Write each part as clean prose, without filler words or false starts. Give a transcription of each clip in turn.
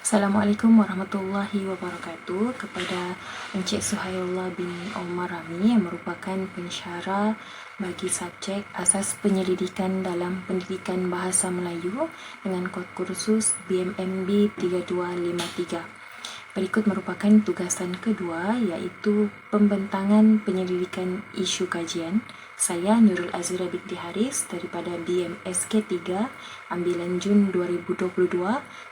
Assalamualaikum warahmatullahi wabarakatuh kepada Encik Suhailullah bin Omar Rami yang merupakan pensyarah bagi subjek Asas Penyelidikan dalam Pendidikan Bahasa Melayu dengan kod kursus BMMB 3253. Berikut merupakan tugasan kedua iaitu pembentangan penyelidikan isu kajian. Saya Nurul Azira Binti Haris daripada BMSK 3, ambilan Jun 2022,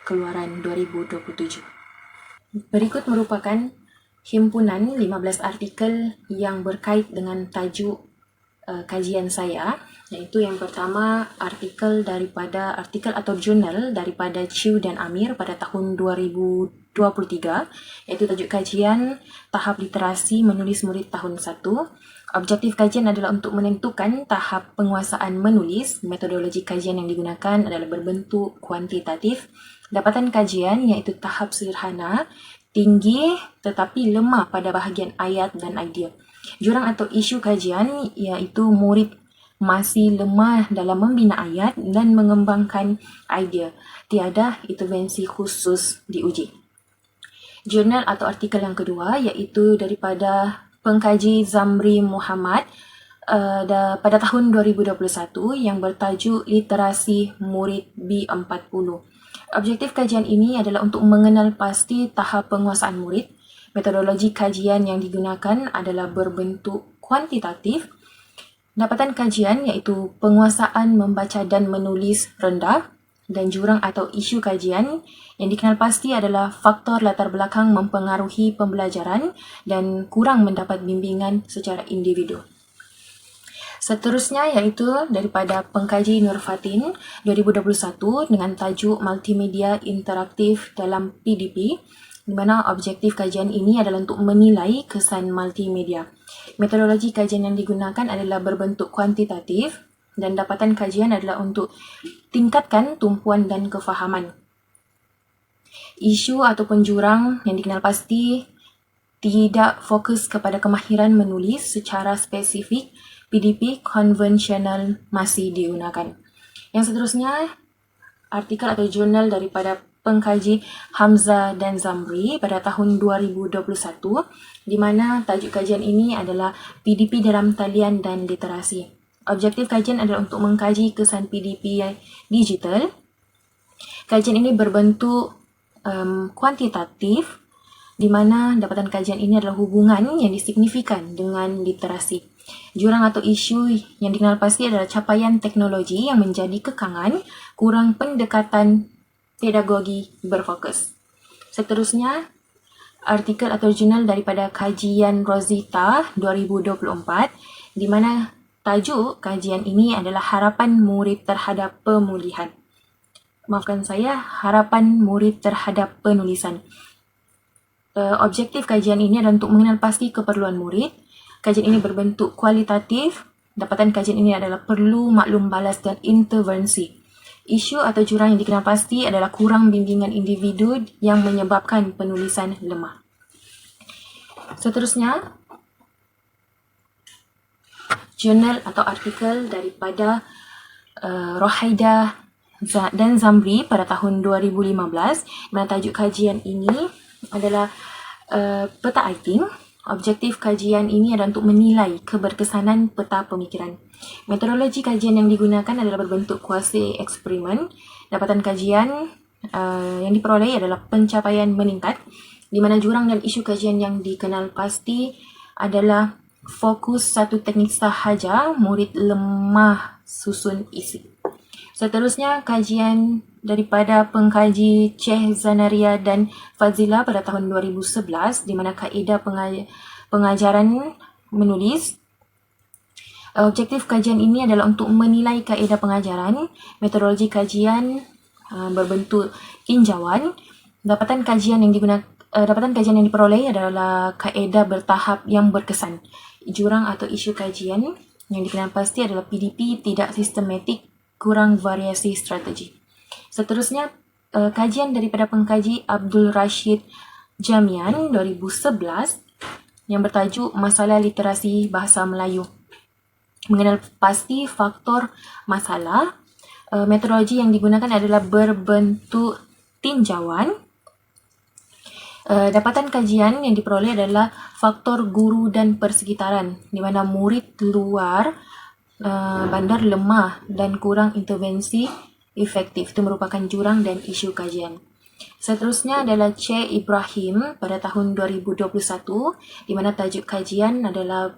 keluaran 2027. Berikut merupakan himpunan 15 artikel yang berkait dengan tajuk kajian saya, iaitu yang pertama artikel atau jurnal daripada Chiu dan Amir pada tahun 2023, iaitu tajuk kajian tahap literasi menulis murid tahun 1. Objektif kajian adalah untuk menentukan tahap penguasaan menulis. Metodologi kajian yang digunakan adalah berbentuk kuantitatif. Dapatan kajian iaitu tahap sederhana, tinggi tetapi lemah pada bahagian ayat dan idea. Jurang atau isu kajian iaitu murid masih lemah dalam membina ayat dan mengembangkan idea. Tiada intervensi khusus diuji. Jurnal atau artikel yang kedua iaitu daripada pengkaji Zamri Muhammad pada tahun 2021 yang bertajuk Literasi Murid B40. Objektif kajian ini adalah untuk mengenal pasti tahap penguasaan murid. Metodologi kajian yang digunakan adalah berbentuk kuantitatif. Dapatan kajian iaitu penguasaan membaca dan menulis rendah. Dan jurang atau isu kajian yang dikenal pasti adalah faktor latar belakang mempengaruhi pembelajaran dan kurang mendapat bimbingan secara individu. Seterusnya iaitu daripada pengkaji Nur Fatin 2021 dengan tajuk Multimedia Interaktif dalam PDP, di mana objektif kajian ini adalah untuk menilai kesan multimedia. Metodologi kajian yang digunakan adalah berbentuk kuantitatif dan dapatan kajian adalah untuk tingkatkan tumpuan dan kefahaman. Isu ataupun jurang yang dikenal pasti tidak fokus kepada kemahiran menulis secara spesifik. PDP konvensional masih digunakan. Yang seterusnya, artikel atau jurnal daripada pengkaji Hamzah dan Zamri pada tahun 2021, di mana tajuk kajian ini adalah PDP dalam talian dan literasi. Objektif kajian adalah untuk mengkaji kesan PDP digital. Kajian ini berbentuk kuantitatif, di mana dapatan kajian ini adalah hubungan yang disignifikan dengan literasi. Jurang atau isu yang dikenal pasti adalah capaian teknologi yang menjadi kekangan, kurang pendekatan pedagogi berfokus. Seterusnya, artikel atau jurnal daripada kajian Rosita 2024, di mana tajuk kajian ini adalah harapan murid terhadap pemulihan. Maafkan saya, harapan murid terhadap penulisan. Objektif kajian ini adalah untuk mengenal pasti keperluan murid. Kajian ini berbentuk kualitatif. Dapatan kajian ini adalah perlu maklum balas dan intervensi. Isu atau jurang yang dikenal pasti adalah kurang bimbingan individu yang menyebabkan penulisan lemah. Seterusnya, jurnal atau artikel daripada Rohaida dan Zamri pada tahun 2015, mana tajuk kajian ini adalah peta Aiting. Objektif kajian ini adalah untuk menilai keberkesanan peta pemikiran. Metodologi kajian yang digunakan adalah berbentuk kuasi eksperimen. Dapatan kajian yang diperoleh adalah pencapaian meningkat, di mana jurang dan isu kajian yang dikenal pasti adalah fokus satu teknik sahaja, murid lemah susun isi. Seterusnya, kajian daripada pengkaji Syekh Zanaria dan Fazila pada tahun 2011, di mana kaedah pengajaran menulis. Objektif kajian ini adalah untuk menilai kaedah pengajaran. Metodologi kajian berbentuk tinjauan. Dapatan kajian yang diperoleh adalah kaedah bertahap yang berkesan. Jurang atau isu kajian yang dikenal pasti adalah PDP tidak sistematik, kurang variasi strategi. Seterusnya, kajian daripada pengkaji Abdul Rashid Jamian 2011 yang bertajuk Masalah Literasi Bahasa Melayu. Mengenal pasti faktor masalah. Metodologi yang digunakan adalah berbentuk tinjauan. Dapatan kajian yang diperoleh adalah faktor guru dan persekitaran, di mana murid luar bandar lemah dan kurang intervensi efektif. Itu merupakan jurang dan isu kajian. Seterusnya adalah Cik Ibrahim pada tahun 2021, di mana tajuk kajian adalah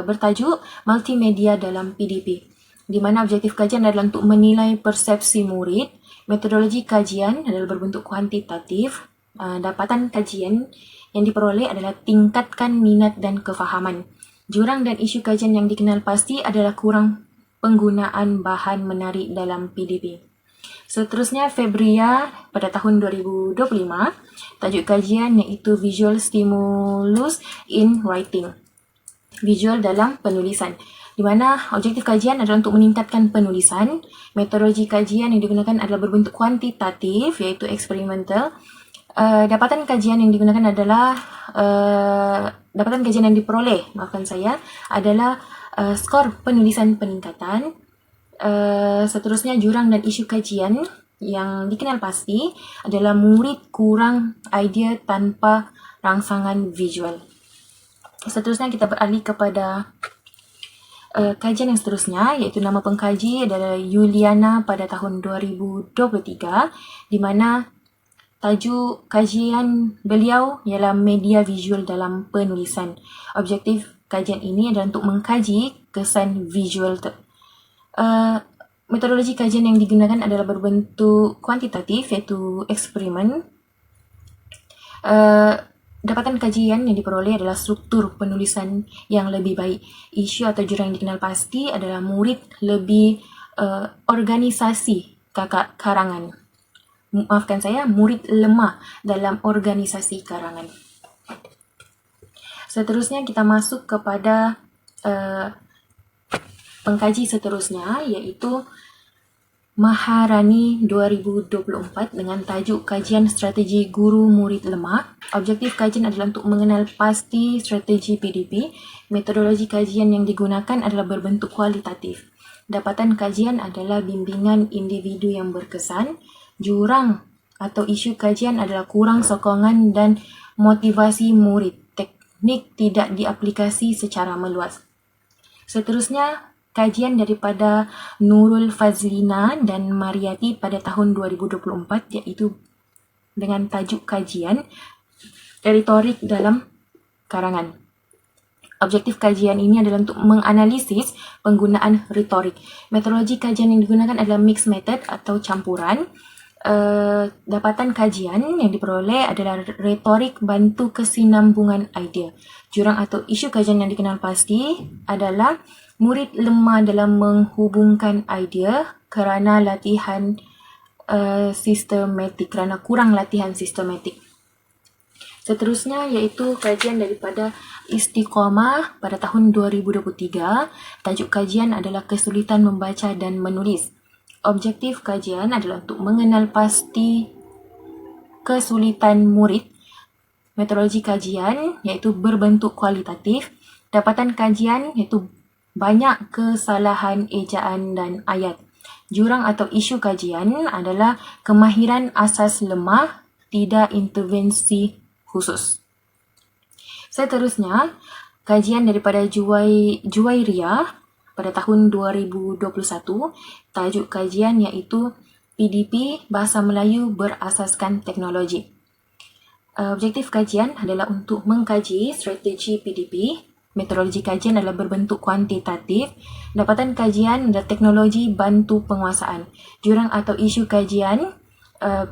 bertajuk Multimedia dalam PDP, di mana objektif kajian adalah untuk menilai persepsi murid. Metodologi kajian adalah berbentuk kuantitatif. Dapatan kajian yang diperoleh adalah tingkatkan minat dan kefahaman. Jurang dan isu kajian yang dikenal pasti adalah kurang penggunaan bahan menarik dalam PDP. Seterusnya Febria pada tahun 2025, tajuk kajian iaitu Visual Stimulus in Writing, visual dalam penulisan, di mana objektif kajian adalah untuk meningkatkan penulisan. Metodologi kajian yang digunakan adalah berbentuk kuantitatif, iaitu eksperimental. Dapatan kajian yang digunakan adalah dapatan kajian yang diperoleh, adalah skor penulisan peningkatan. Seterusnya jurang dan isu kajian yang dikenal pasti adalah murid kurang idea tanpa rangsangan visual. Seterusnya kita beralih kepada kajian yang seterusnya, iaitu nama pengkaji adalah Yuliana pada tahun 2023, di mana tajuk kajian beliau ialah media visual dalam penulisan. Objektif kajian ini adalah untuk mengkaji kesan visual. Metodologi kajian yang digunakan adalah berbentuk kuantitatif, iaitu eksperimen. Dapatan kajian yang diperoleh adalah struktur penulisan yang lebih baik. Isu atau jurang yang dikenal pasti adalah murid lebih organisasi karangan. Murid lemah dalam organisasi karangan. Seterusnya kita masuk kepada pengkaji seterusnya, iaitu Maharani 2024 dengan tajuk Kajian Strategi Guru Murid Lemah. Objektif kajian adalah untuk mengenal pasti strategi PDP. Metodologi kajian yang digunakan adalah berbentuk kualitatif. Dapatan kajian adalah bimbingan individu yang berkesan. Jurang atau isu kajian adalah kurang sokongan dan motivasi murid. Teknik tidak diaplikasi secara meluas. Seterusnya, kajian daripada Nurul Fazlina dan Mariati pada tahun 2024, iaitu dengan tajuk kajian retorik dalam karangan. Objektif kajian ini adalah untuk menganalisis penggunaan retorik. Metodologi kajian yang digunakan adalah mixed method atau campuran. Dapatan kajian yang diperoleh adalah retorik bantu kesinambungan idea. Jurang atau isu kajian yang dikenal pasti adalah murid lemah dalam menghubungkan idea kerana latihan sistematik, kerana kurang latihan sistematik. Seterusnya iaitu kajian daripada Istiqomah pada tahun 2023. Tajuk kajian adalah kesulitan membaca dan menulis. Objektif kajian adalah untuk mengenal pasti kesulitan murid. Metodologi kajian iaitu berbentuk kualitatif. Dapatan kajian iaitu banyak kesalahan ejaan dan ayat. Jurang atau isu kajian adalah kemahiran asas lemah, tidak intervensi khusus. Seterusnya, kajian daripada Juwairia pada tahun 2021, tajuk kajian iaitu PDP Bahasa Melayu berasaskan teknologi. Objektif kajian adalah untuk mengkaji strategi PDP. Metodologi kajian adalah berbentuk kuantitatif. Dapatan kajian adalah teknologi bantu penguasaan. Jurang atau isu kajian,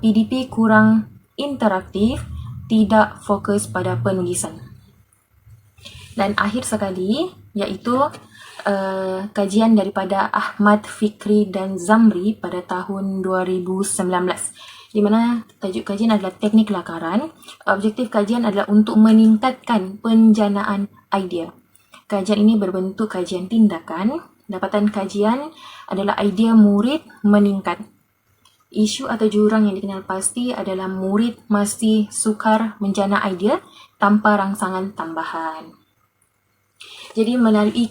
PDP kurang interaktif, tidak fokus pada penulisan. Dan akhir sekali, iaitu kajian daripada Ahmad Fikri dan Zamri pada tahun 2019, di mana tajuk kajian adalah teknik lakaran. Objektif kajian adalah untuk meningkatkan penjanaan idea. Kajian ini berbentuk kajian tindakan. Dapatan kajian adalah idea murid meningkat. Isu atau jurang yang dikenal pasti adalah murid masih sukar menjana idea tanpa rangsangan tambahan. Jadi melalui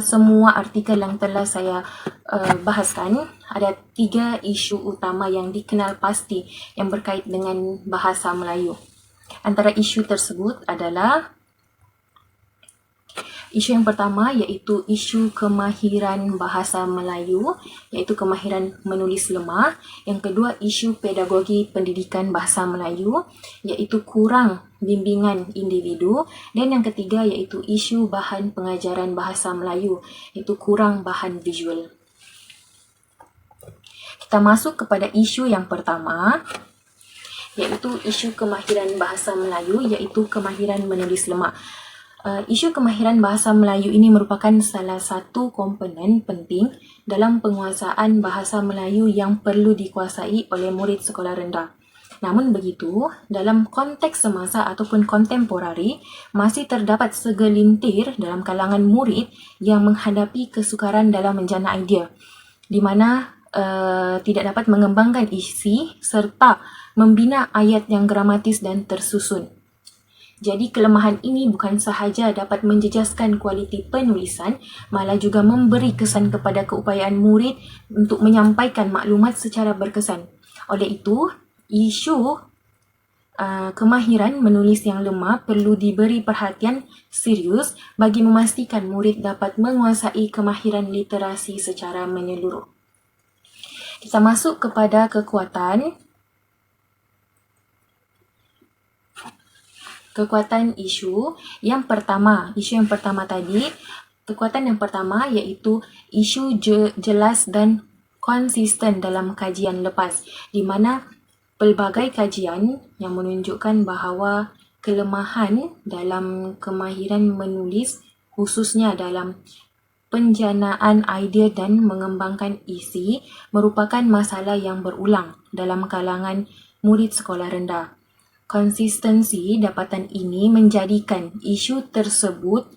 semua artikel yang telah saya bahaskan, ada 3 isu utama yang dikenal pasti yang berkait dengan bahasa Melayu. Antara isu tersebut adalah isu yang pertama iaitu isu kemahiran bahasa Melayu, iaitu kemahiran menulis lemah. Yang kedua, isu pedagogi pendidikan bahasa Melayu, iaitu kurang bimbingan individu. Dan yang ketiga iaitu isu bahan pengajaran bahasa Melayu, iaitu kurang bahan visual. Kita masuk kepada isu yang pertama, iaitu isu kemahiran bahasa Melayu, iaitu kemahiran menulis lemah. Isu kemahiran bahasa Melayu ini merupakan salah satu komponen penting dalam penguasaan bahasa Melayu yang perlu dikuasai oleh murid sekolah rendah. Namun begitu, dalam konteks semasa ataupun kontemporari, masih terdapat segelintir dalam kalangan murid yang menghadapi kesukaran dalam menjana idea, di mana tidak dapat mengembangkan isi serta membina ayat yang gramatis dan tersusun. Jadi kelemahan ini bukan sahaja dapat menjejaskan kualiti penulisan, malah juga memberi kesan kepada keupayaan murid untuk menyampaikan maklumat secara berkesan. Oleh itu, isu kemahiran menulis yang lemah perlu diberi perhatian serius bagi memastikan murid dapat menguasai kemahiran literasi secara menyeluruh. Kita masuk kepada kekuatan isu yang pertama. Kekuatan yang pertama iaitu isu jelas dan konsisten dalam kajian lepas, di mana pelbagai kajian yang menunjukkan bahawa kelemahan dalam kemahiran menulis, khususnya dalam penjanaan idea dan mengembangkan isi, merupakan masalah yang berulang dalam kalangan murid sekolah rendah. Konsistensi dapatan ini menjadikan isu tersebut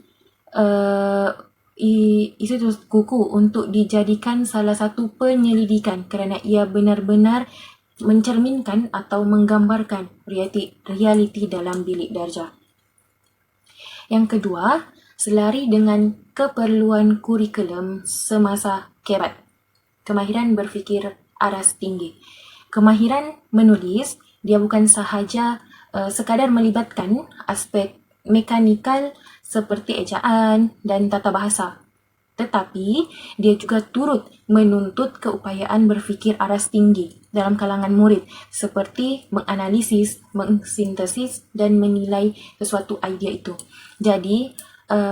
kukuh untuk dijadikan salah satu penyelidikan kerana ia benar-benar mencerminkan atau menggambarkan realiti dalam bilik darjah. Yang kedua, selari dengan keperluan kurikulum semasa kebat. Kemahiran berfikir aras tinggi. Kemahiran menulis dia bukan sahaja sekadar melibatkan aspek mekanikal seperti ejaan dan tata bahasa, tetapi dia juga turut menuntut keupayaan berfikir aras tinggi dalam kalangan murid seperti menganalisis, mengsintesis dan menilai sesuatu idea itu. Jadi,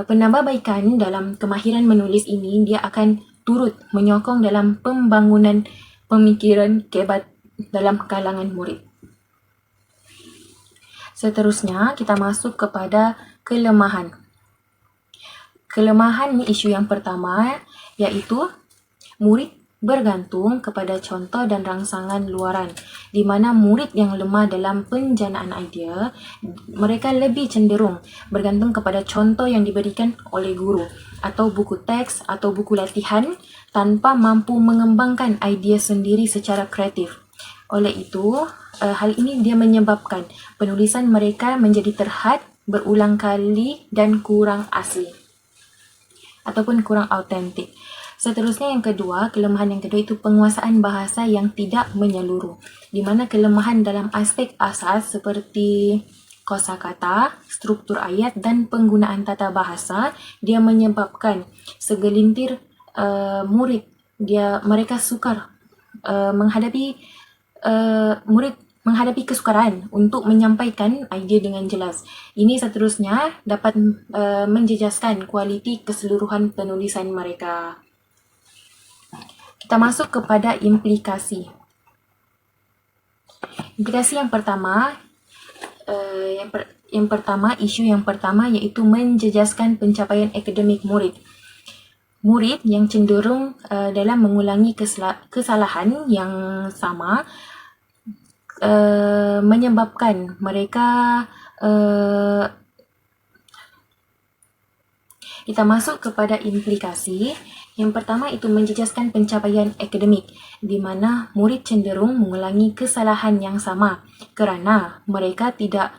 penambahbaikan dalam kemahiran menulis ini dia akan turut menyokong dalam pembangunan pemikiran kebat dalam kalangan murid. Seterusnya, kita masuk kepada kelemahan. Kelemahan isu yang pertama iaitu murid bergantung kepada contoh dan rangsangan luaran, di mana murid yang lemah dalam penjanaan idea, mereka lebih cenderung bergantung kepada contoh yang diberikan oleh guru atau buku teks atau buku latihan tanpa mampu mengembangkan idea sendiri secara kreatif. Oleh itu, hal ini dia menyebabkan penulisan mereka menjadi terhad, berulang kali dan kurang asli ataupun kurang autentik. Seterusnya kelemahan yang kedua itu penguasaan bahasa yang tidak menyeluruh, di mana kelemahan dalam aspek asas seperti kosakata, struktur ayat dan penggunaan tata bahasa dia menyebabkan segelintir murid mereka sukar menghadapi kesukaran untuk menyampaikan idea dengan jelas. Ini seterusnya dapat menjejaskan kualiti keseluruhan penulisan mereka. Kita masuk kepada implikasi. Implikasi yang pertama, isu yang pertama iaitu menjejaskan pencapaian akademik murid. Murid yang cenderung dalam mengulangi kesalahan yang sama menyebabkan mereka kita masuk kepada implikasi. Yang pertama itu menjejaskan pencapaian akademik, di mana murid cenderung mengulangi kesalahan yang sama kerana mereka tidak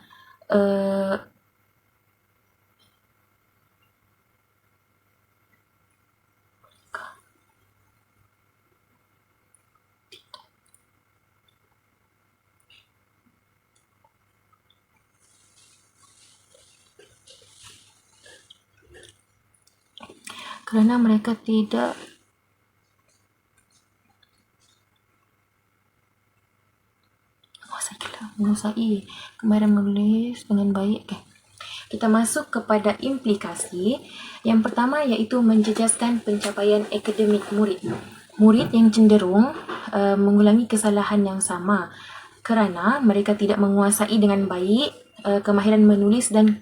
kerana mereka tidak menguasai kemahiran menulis dengan baik. Kita masuk kepada implikasi. Yang pertama iaitu menjejaskan pencapaian akademik murid. Murid yang cenderung mengulangi kesalahan yang sama kerana mereka tidak menguasai dengan baik kemahiran menulis dan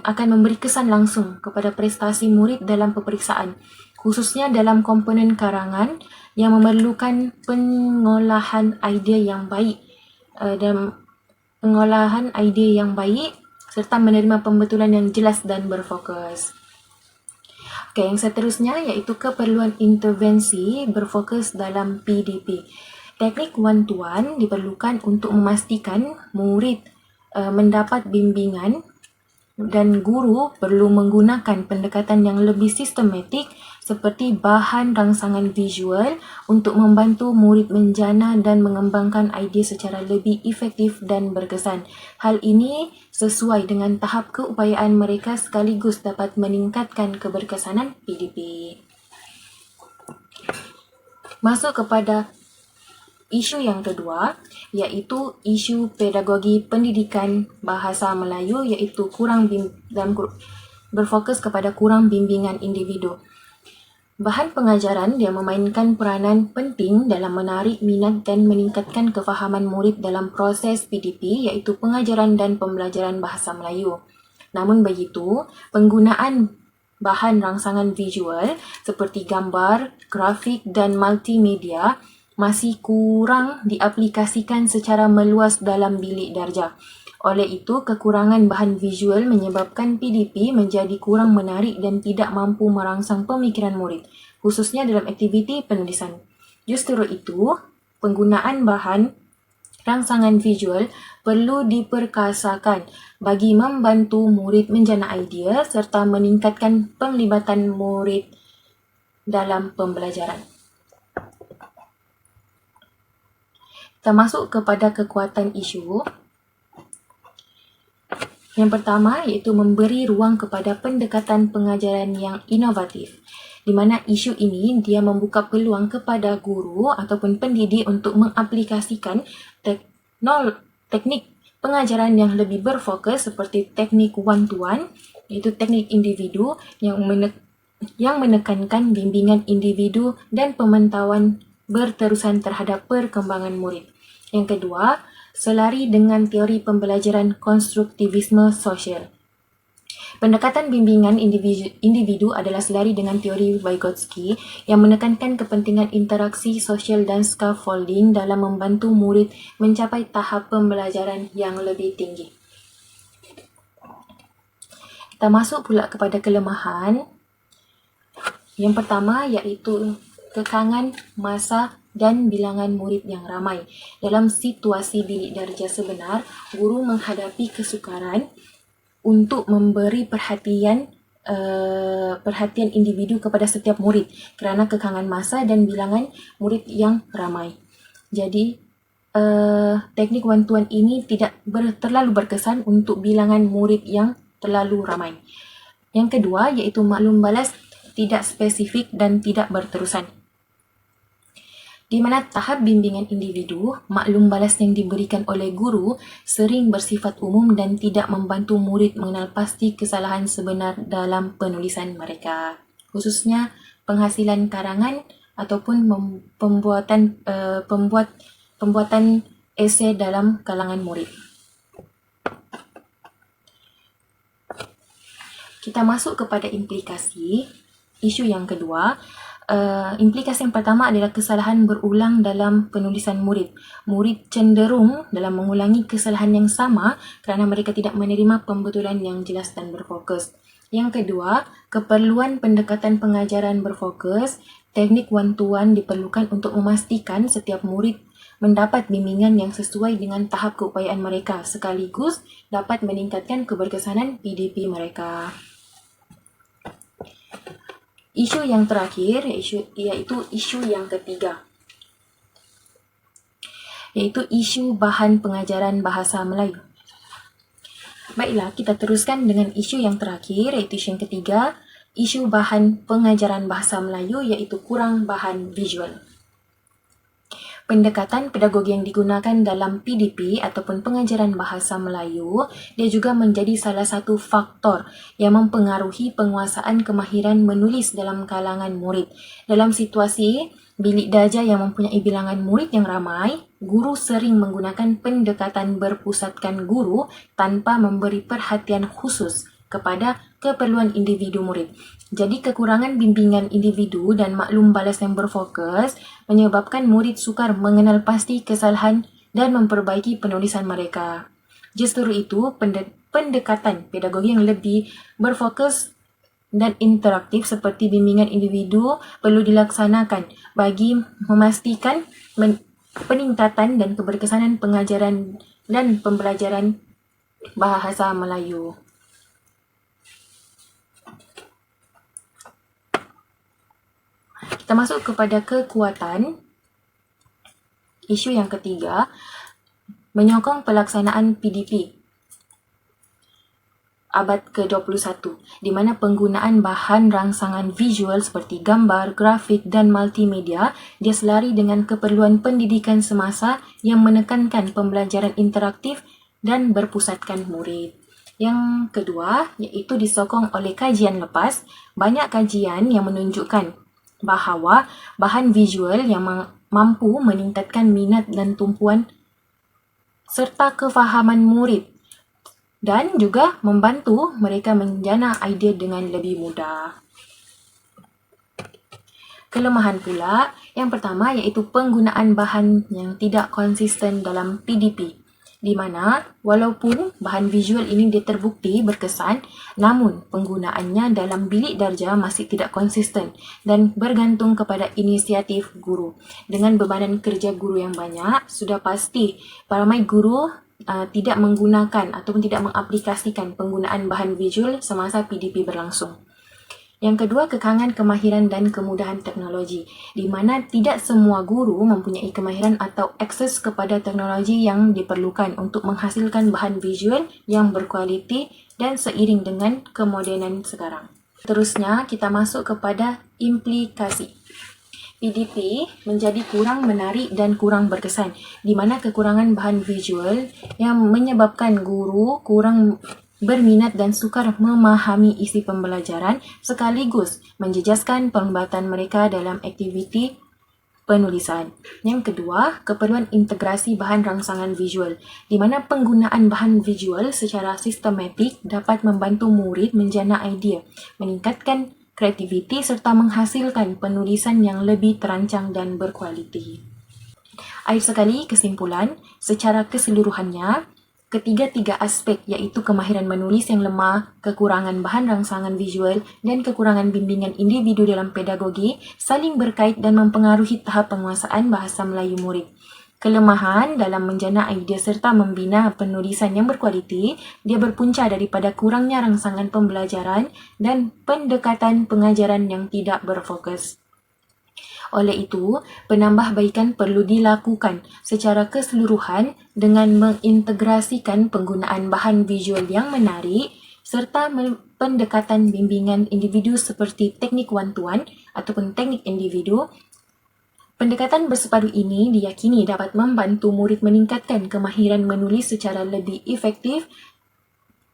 akan memberi kesan langsung kepada prestasi murid dalam peperiksaan, khususnya dalam komponen karangan yang memerlukan pengolahan idea yang baik serta menerima pembetulan yang jelas dan berfokus. Yang seterusnya iaitu keperluan intervensi berfokus dalam PDP. Teknik one-to-one diperlukan untuk memastikan murid mendapat bimbingan dan guru perlu menggunakan pendekatan yang lebih sistematik seperti bahan rangsangan visual untuk membantu murid menjana dan mengembangkan idea secara lebih efektif dan berkesan. Hal ini sesuai dengan tahap keupayaan mereka sekaligus dapat meningkatkan keberkesanan PDP. Masuk kepada isu yang kedua, iaitu isu pedagogi pendidikan bahasa Melayu, iaitu berfokus kepada kurang bimbingan individu. Bahan pengajaran dia memainkan peranan penting dalam menarik minat dan meningkatkan kefahaman murid dalam proses PDP, iaitu pengajaran dan pembelajaran bahasa Melayu. Namun begitu, penggunaan bahan rangsangan visual seperti gambar, grafik dan multimedia masih kurang diaplikasikan secara meluas dalam bilik darjah. Oleh itu, kekurangan bahan visual menyebabkan PDP menjadi kurang menarik dan tidak mampu merangsang pemikiran murid, khususnya dalam aktiviti penulisan. Justru itu, penggunaan bahan rangsangan visual perlu diperkasakan bagi membantu murid menjana idea serta meningkatkan penglibatan murid dalam pembelajaran. Kita masuk kepada kekuatan isu. Yang pertama iaitu memberi ruang kepada pendekatan pengajaran yang inovatif, di mana isu ini dia membuka peluang kepada guru ataupun pendidik untuk mengaplikasikan teknik pengajaran yang lebih berfokus seperti teknik one-to-one, iaitu teknik individu yang menekankan bimbingan individu dan pemantauan berterusan terhadap perkembangan murid. Yang kedua, selari dengan teori pembelajaran konstruktivisme sosial. Pendekatan bimbingan individu adalah selari dengan teori Vygotsky yang menekankan kepentingan interaksi sosial dan scaffolding dalam membantu murid mencapai tahap pembelajaran yang lebih tinggi. Kita masuk pula kepada kelemahan. Yang pertama iaitu kekangan masa dan bilangan murid yang ramai. Dalam situasi bilik darjah sebenar, guru menghadapi kesukaran untuk memberi perhatian individu kepada setiap murid kerana kekangan masa dan bilangan murid yang ramai. Jadi, teknik one-to-one ini tidak terlalu berkesan untuk bilangan murid yang terlalu ramai. Yang kedua iaitu maklum balas tidak spesifik dan tidak berterusan. Di mana tahap bimbingan individu, maklum balas yang diberikan oleh guru sering bersifat umum dan tidak membantu murid mengenal pasti kesalahan sebenar dalam penulisan mereka, khususnya penghasilan karangan ataupun pembuatan esei dalam kalangan murid. Kita masuk kepada implikasi isu yang kedua. Implikasi yang pertama adalah kesalahan berulang dalam penulisan murid. Murid cenderung dalam mengulangi kesalahan yang sama kerana mereka tidak menerima pembetulan yang jelas dan berfokus. Yang kedua, keperluan pendekatan pengajaran berfokus. Teknik one-to-one diperlukan untuk memastikan setiap murid mendapat bimbingan yang sesuai dengan tahap keupayaan mereka sekaligus dapat meningkatkan keberkesanan PDP mereka. Isu yang terakhir iaitu isu yang ketiga, iaitu isu bahan pengajaran bahasa Melayu. Baiklah, kita teruskan dengan isu yang terakhir iaitu isu yang ketiga, isu bahan pengajaran bahasa Melayu iaitu kurang bahan visual. Pendekatan pedagogi yang digunakan dalam PDP ataupun pengajaran bahasa Melayu, dia juga menjadi salah satu faktor yang mempengaruhi penguasaan kemahiran menulis dalam kalangan murid. Dalam situasi bilik darjah yang mempunyai bilangan murid yang ramai, guru sering menggunakan pendekatan berpusatkan guru tanpa memberi perhatian khusus kepada keperluan individu murid. Jadi kekurangan bimbingan individu dan maklum balas yang berfokus menyebabkan murid sukar mengenal pasti kesalahan dan memperbaiki penulisan mereka. Justru itu, pendekatan pedagogi yang lebih berfokus dan interaktif seperti bimbingan individu perlu dilaksanakan bagi memastikan peningkatan dan keberkesanan pengajaran dan pembelajaran bahasa Melayu. Kita masuk kepada kekuatan. Isu yang ketiga, menyokong pelaksanaan PDP abad ke-21, di mana penggunaan bahan rangsangan visual seperti gambar, grafik dan multimedia dia selari dengan keperluan pendidikan semasa yang menekankan pembelajaran interaktif dan berpusatkan murid. Yang kedua, iaitu disokong oleh kajian lepas. Banyak kajian yang menunjukkan bahawa bahan visual yang mampu meningkatkan minat dan tumpuan serta kefahaman murid dan juga membantu mereka menjana idea dengan lebih mudah. Kelemahan pula, yang pertama iaitu penggunaan bahan yang tidak konsisten dalam PDP, di mana walaupun bahan visual ini dia terbukti berkesan, namun penggunaannya dalam bilik darjah masih tidak konsisten dan bergantung kepada inisiatif guru. Dengan bebanan kerja guru yang banyak, sudah pasti ramai guru tidak menggunakan ataupun tidak mengaplikasikan penggunaan bahan visual semasa PDP berlangsung. Yang kedua, kekangan kemahiran dan kemudahan teknologi, di mana tidak semua guru mempunyai kemahiran atau akses kepada teknologi yang diperlukan untuk menghasilkan bahan visual yang berkualiti dan seiring dengan kemodenan sekarang. Terusnya, kita masuk kepada implikasi. PDP menjadi kurang menarik dan kurang berkesan, di mana kekurangan bahan visual yang menyebabkan guru kurang berminat dan sukar memahami isi pembelajaran sekaligus menjejaskan penglibatan mereka dalam aktiviti penulisan. Yang kedua, keperluan integrasi bahan rangsangan visual, di mana penggunaan bahan visual secara sistematik dapat membantu murid menjana idea, meningkatkan kreativiti serta menghasilkan penulisan yang lebih terancang dan berkualiti. Akhir sekali, kesimpulan, secara keseluruhannya, ketiga-tiga aspek iaitu kemahiran menulis yang lemah, kekurangan bahan rangsangan visual dan kekurangan bimbingan individu dalam pedagogi saling berkait dan mempengaruhi tahap penguasaan bahasa Melayu murid. Kelemahan dalam menjana idea serta membina penulisan yang berkualiti, dia berpunca daripada kurangnya rangsangan pembelajaran dan pendekatan pengajaran yang tidak berfokus. Oleh itu, penambahbaikan perlu dilakukan secara keseluruhan dengan mengintegrasikan penggunaan bahan visual yang menarik serta pendekatan bimbingan individu seperti teknik one-to-one ataupun teknik individu. Pendekatan bersepadu ini diyakini dapat membantu murid meningkatkan kemahiran menulis secara lebih efektif,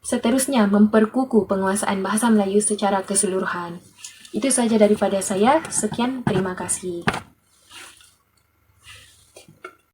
seterusnya memperkukuh penguasaan bahasa Melayu secara keseluruhan. Itu sahaja daripada saya. Sekian, terima kasih.